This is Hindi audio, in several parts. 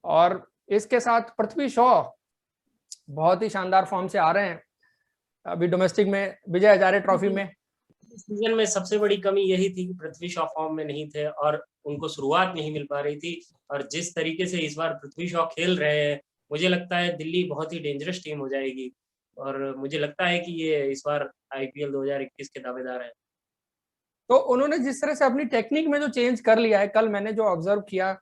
और इसके साथ पृथ्वी शॉ बहुत ही शानदार फॉर्म से आ रहे हैं अभी डोमेस्टिक में विजय हजारे ट्रॉफी में। सीजन में सबसे बड़ी कमी यही थी कि पृथ्वी शॉ फॉर्म में नहीं थे और उनको शुरुआत नहीं मिल पा रही थी। और जिस तरीके से इस बार पृथ्वी शॉ खेल रहे हैं, मुझे लगता है दिल्ली बहुत ही डेंजरस टीम हो जाएगी। और मुझे लगता है कि ये इस बार आईपीएल 2021 के दावेदार हैं। तो उन्होंने जिस तरह से अपनी टेक्निक में जो चेंज कर लिया है, कल मैंने जो ऑब्जर्व किया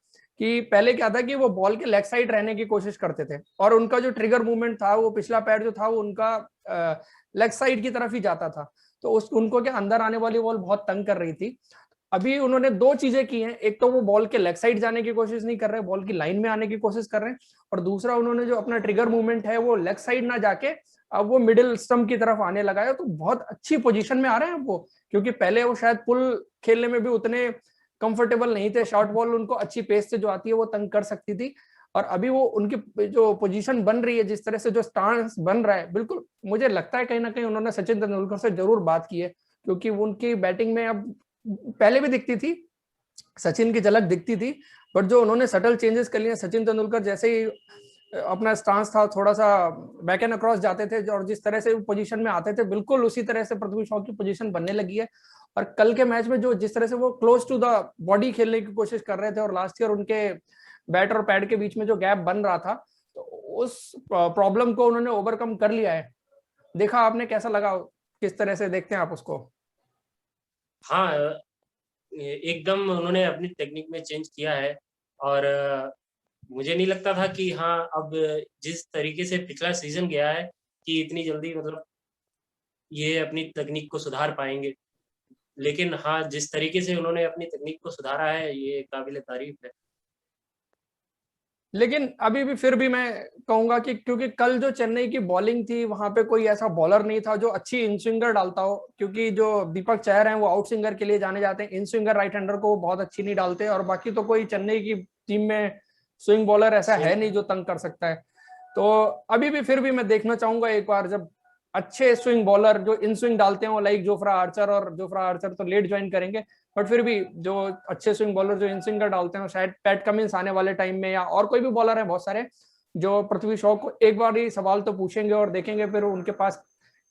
कि पहले क्या था कि वो बॉल के लेग साइड रहने की कोशिश करते थे और उनका जो ट्रिगर मूवमेंट था, वो पिछला पैर जो था वो उनका लेग साइड की तरफ ही जाता था। तो उनको क्या अंदर आने वाली बॉल बहुत तंग कर रही थी। अभी उन्होंने दो चीजें की हैं, एक तो वो बॉल के लेग साइड जाने की कोशिश नहीं कर रहे, बॉल की लाइन में आने की कोशिश कर रहे हैं, और दूसरा उन्होंने जो अपना ट्रिगर मूवमेंट है वो लेग साइड ना जाके अब वो मिडिल स्टंप की तरफ आने लगा है। तो बहुत अच्छी पोजीशन में आ रहे हैं वो, क्योंकि पहले वो शायद पुल खेलने में भी उतने कंफर्टेबल नहीं थे, शॉर्ट बॉल उनको अच्छी पेस से जो आती है वो तंग कर सकती थी। और अभी वो उनकी जो पोजीशन बन रही है, जिस तरह से जो स्टांस बन रहा है, बिल्कुल मुझे लगता है कहीं ना कहीं उन्होंने सचिन तेंदुलकर से जरूर बात की है, क्योंकि उनकी बैटिंग में अब पहले भी दिखती थी, सचिन की झलक दिखती थी, बट जो उन्होंने सटल चेंजेस कर लिए, सचिन तेंदुलकर जैसे ही अपना स्टांस था थोड़ा सा बैक एंड अक्रॉस जाते थे और जिस तरह से पोजीशन में आते थे, बिल्कुल उसी तरह से पृथ्वी शॉ की पोजीशन बनने लगी है। और कल के मैच में जो जिस तरह से वो क्लोज टू द बॉडी खेलने की कोशिश कर रहे थे, और लास्ट ईयर उनके बैट और पैड के बीच में जो गैप बन रहा था, तो उस प्रॉब्लम को उन्होंने ओवरकम कर लिया है। देखा आपने, कैसा लगा, किस तरह से देखते हैं आप उसको? हाँ, एकदम उन्होंने अपनी टेक्निक में चेंज किया है। और मुझे नहीं लगता था कि हाँ, अब जिस तरीके से पिछला सीजन गया है कि इतनी जल्दी मतलब ये अपनी तकनीक को सुधार पाएंगे। लेकिन हाँ, जिस तरीके से उन्होंने अपनी तकनीक को सुधारा है, ये काबिल तारीफ है। लेकिन अभी भी फिर भी मैं कहूंगा कि क्योंकि कल जो चेन्नई की बॉलिंग थी, वहां पे कोई ऐसा बॉलर नहीं था जो अच्छी इन स्विंगर डालता हो, क्योंकि जो दीपक चहर हैं वो आउट स्विंगर के लिए जाने जाते हैं, इन स्विंगर राइट हैंडर को वो बहुत अच्छी नहीं डालते, और बाकी तो कोई चेन्नई की टीम में स्विंग बॉलर ऐसा है नहीं जो तंग कर सकता है। तो अभी भी फिर भी मैं देखना चाहूंगा एक बार, जब अच्छे स्विंग बॉलर जो इन स्विंग डालते हो लाइक जोफ्रा आर्चर, और जोफ्रा आर्चर तो लेट ज्वाइन करेंगे, बट फिर भी जो अच्छे स्विंग बॉलर जो इन स्विंगर डालते हैं, शायद पैट कमिंस आने वाले टाइम में, या और कोई भी बॉलर है बहुत सारे जो पृथ्वी शॉ को एक बार ही सवाल तो पूछेंगे और देखेंगे फिर उनके पास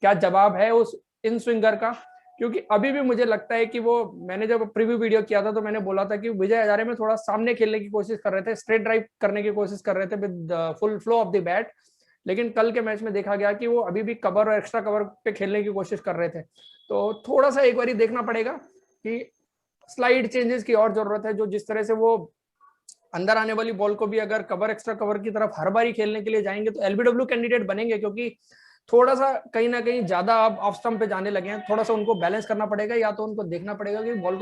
क्या जवाब है उस इन स्विंगर का। क्योंकि अभी भी मुझे लगता है कि वो, मैंने जब प्रीव्यू वीडियो किया था तो मैंने बोला था कि विजय हजारे में थोड़ा सामने खेलने की कोशिश कर रहे थे, स्ट्रेट ड्राइव करने की कोशिश कर रहे थे with full flow of the bat, लेकिन कल के मैच में देखा गया कि वो अभी भी कवर और एक्स्ट्रा कवर पे खेलने की कोशिश कर रहे थे। तो थोड़ा सा एक बार देखना पड़ेगा कि स्लाइड चेंजेस की और जरूरत है, जो जिस तरह से वो अंदर आने वाली बॉल को भी अगर कवर एक्स्ट्रा कवर की तरफ हर बारी खेलने के लिए जाएंगे तो एलबीडब्ल्यू कैंडिडेट बनेंगे, क्योंकि थोड़ा सा कहीं ना कहीं ज्यादा अब ऑफ स्टंप पे जाने लगे हैं, थोड़ा सा उनको बैलेंस करना पड़ेगा, या तो उनको देखना पड़ेगा कि बॉल को